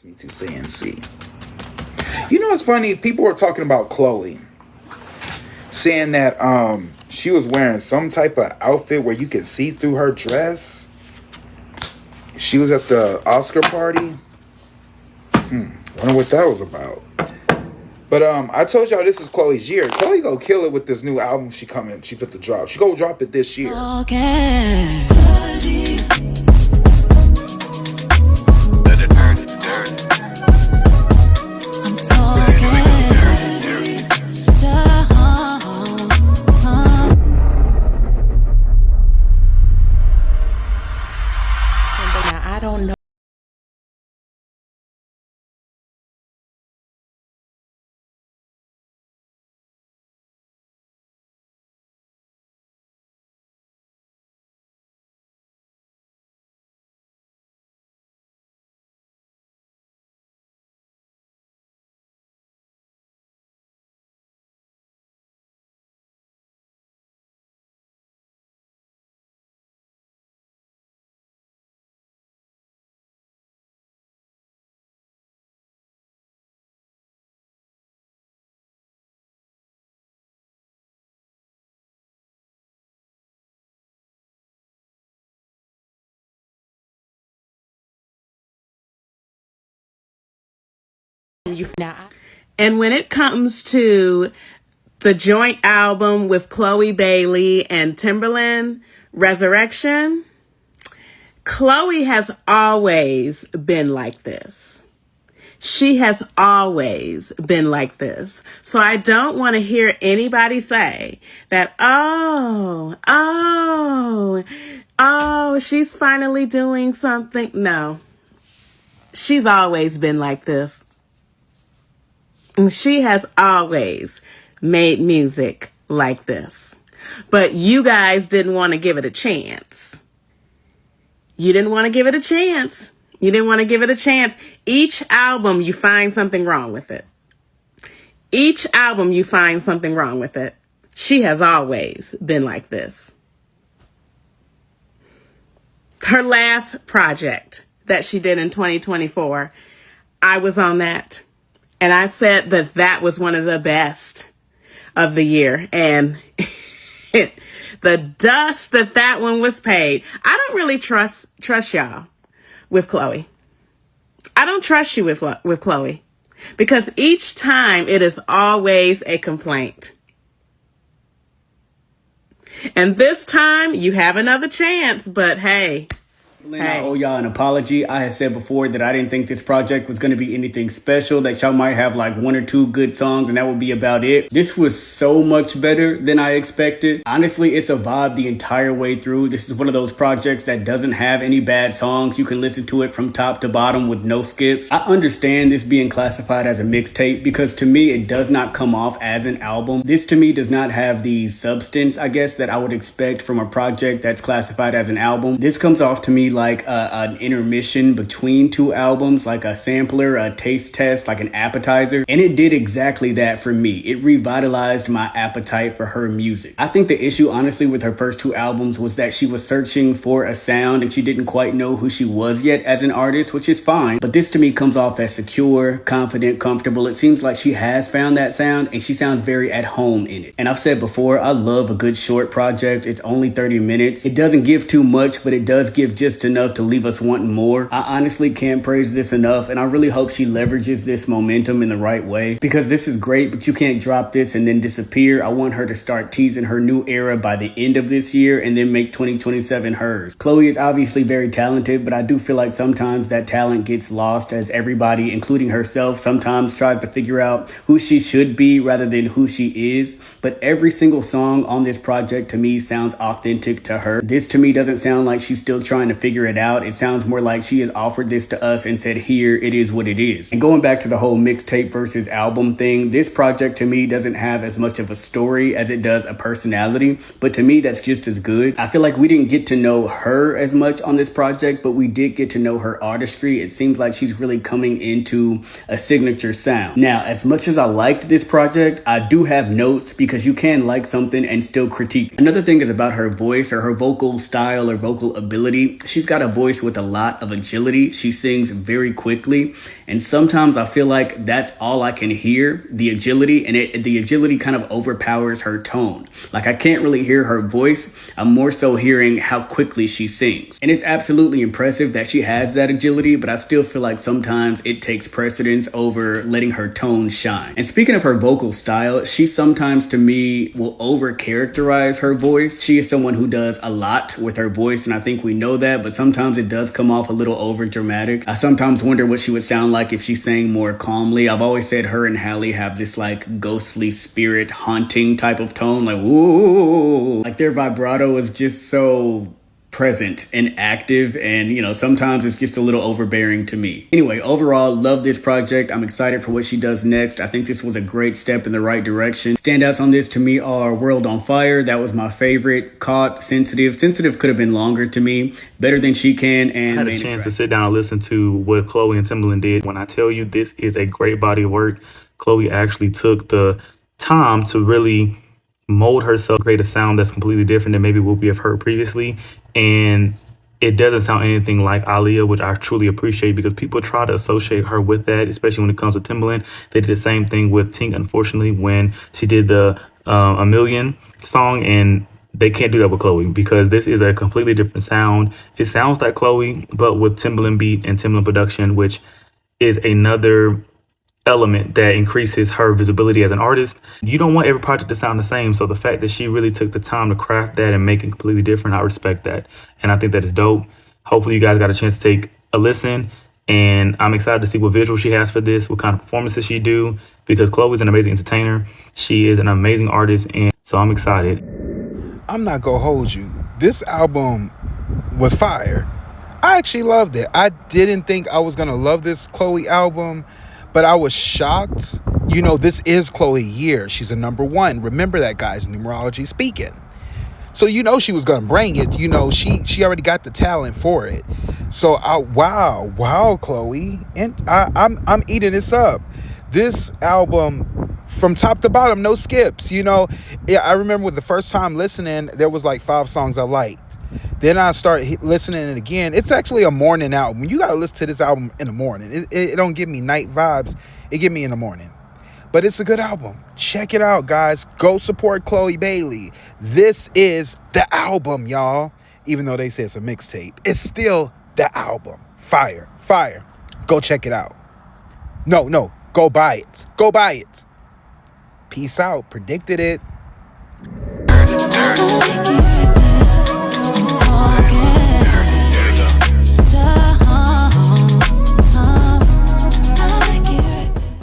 Me too, saying C. You know what's funny? People were talking about Chloe, saying that she was wearing some type of outfit where you could see through her dress. She was at the Oscar party. Wonder what that was about. But I told y'all this is Chloe's year. Chloe go kill it with this new album she fit to drop. She go drop it this year. Okay. I don't know. And when it comes to the joint album with Chloe Bailey and Timbaland, Resurrection, Chloe has always been like this. She has always been like this. So I don't want to hear anybody say that, she's finally doing something. No, she's always been like this. And she has always made music like this. But you guys didn't want to give it a chance. You didn't want to give it a chance. You didn't want to give it a chance. Each album, you find something wrong with it. Each album, you find something wrong with it. She has always been like this. Her last project that she did in 2024, I was on that. And I said that was one of the best of the year. And the dust that one was paid. I don't really trust y'all with Chloe. I don't trust you with Chloe. Because each time it is always a complaint. And this time you have another chance. But hey. I owe y'all an apology. I had said before that I didn't think this project was going to be anything special, that y'all might have like one or two good songs and that would be about it. This was so much better than I expected. Honestly, it's a vibe the entire way through. This is one of those projects that doesn't have any bad songs. You can listen to it from top to bottom with no skips. I understand this being classified as a mixtape because to me, it does not come off as an album. This to me does not have the substance, I guess, that I would expect from a project that's classified as an album. This comes off to me like an intermission between two albums, like a sampler, a taste test, like an appetizer. And it did exactly that for me. It revitalized my appetite for her music. I think the issue, honestly, with her first two albums was that she was searching for a sound and she didn't quite know who she was yet as an artist, which is fine. But this to me comes off as secure, confident, comfortable. It seems like she has found that sound and she sounds very at home in it. And I've said before, I love a good short project. It's only 30 minutes. It doesn't give too much, but it does give just enough to leave us wanting more. I honestly can't praise this enough, and I really hope she leverages this momentum in the right way, because this is great, but you can't drop this and then disappear. I want her to start teasing her new era by the end of this year and then make 2027 hers. Chloe is obviously very talented, but I do feel like sometimes that talent gets lost as everybody, including herself, sometimes tries to figure out who she should be rather than who she is. But every single song on this project to me sounds authentic to her. This to me doesn't sound like she's still trying to figure it out. It sounds more like she has offered this to us and said, here, it is what it is. And going back to the whole mixtape versus album thing, this project to me doesn't have as much of a story as it does a personality. But to me, that's just as good. I feel like we didn't get to know her as much on this project, but we did get to know her artistry. It seems like she's really coming into a signature sound. Now, as much as I liked this project, I do have notes because you can like something and still critique. Another thing is about her voice or her vocal style or vocal ability. She's got a voice with a lot of agility. She sings very quickly. And sometimes I feel like that's all I can hear, the agility, and the agility kind of overpowers her tone. Like I can't really hear her voice. I'm more so hearing how quickly she sings. And it's absolutely impressive that she has that agility, but I still feel like sometimes it takes precedence over letting her tone shine. And speaking of her vocal style, she sometimes to me will over characterize her voice. She is someone who does a lot with her voice, and I think we know that, but sometimes it does come off a little over dramatic. I sometimes wonder what she would sound like if she sang more calmly. I've always said her and Halle have this like ghostly spirit haunting type of tone, like woo, like their vibrato is just so present and active, and you know, sometimes it's just a little overbearing to me. Anyway, overall, love this project. I'm excited for what she does next. I think this was a great step in the right direction. Standouts on this to me are World on Fire. That was my favorite. Caught, Sensitive. Sensitive could have been longer to me. Better Than She Can, and I had a chance to sit down and listen to what Chloe and Timbaland did. When I tell you this is a great body of work, Chloe actually took the time to really mold herself, create a sound that's completely different than maybe what we have heard previously. And it doesn't sound anything like Aaliyah, which I truly appreciate, because people try to associate her with that, especially when it comes to Timbaland. They did the same thing with Tink, unfortunately, when she did the A Million song, and they can't do that with Chloe because this is a completely different sound. It sounds like Chloe, but with Timbaland beat and Timbaland production, which is another element that increases her visibility as an artist. You don't want every project to sound the same, so the fact that she really took the time to craft that and make it completely different, I respect that, and I think that is dope. Hopefully you guys got a chance to take a listen, and I'm excited to see what visual she has for this, what kind of performances she do, because Chloe's an amazing entertainer. She is an amazing artist, and so I'm excited. I'm not gonna hold you. This album was fire. I actually loved it. I didn't think I was gonna love this Chloe album, but I was shocked. You know, this is Chloe year. She's a #1. Remember that, guys, numerology speaking. So you know she was gonna bring it. You know, she already got the talent for it. So wow, Chloe. And I'm eating this up. This album from top to bottom, no skips. You know, yeah, I remember with the first time listening, there was like 5 songs I liked. Then I started listening to it again. It's actually a morning album. You got to listen to this album in the morning. It don't give me night vibes. It give me in the morning. But it's a good album. Check it out, guys. Go support Chloe Bailey. This is the album, y'all. Even though they say it's a mixtape, it's still the album. Fire. Go check it out. No. Go buy it. Peace out. Predicted it.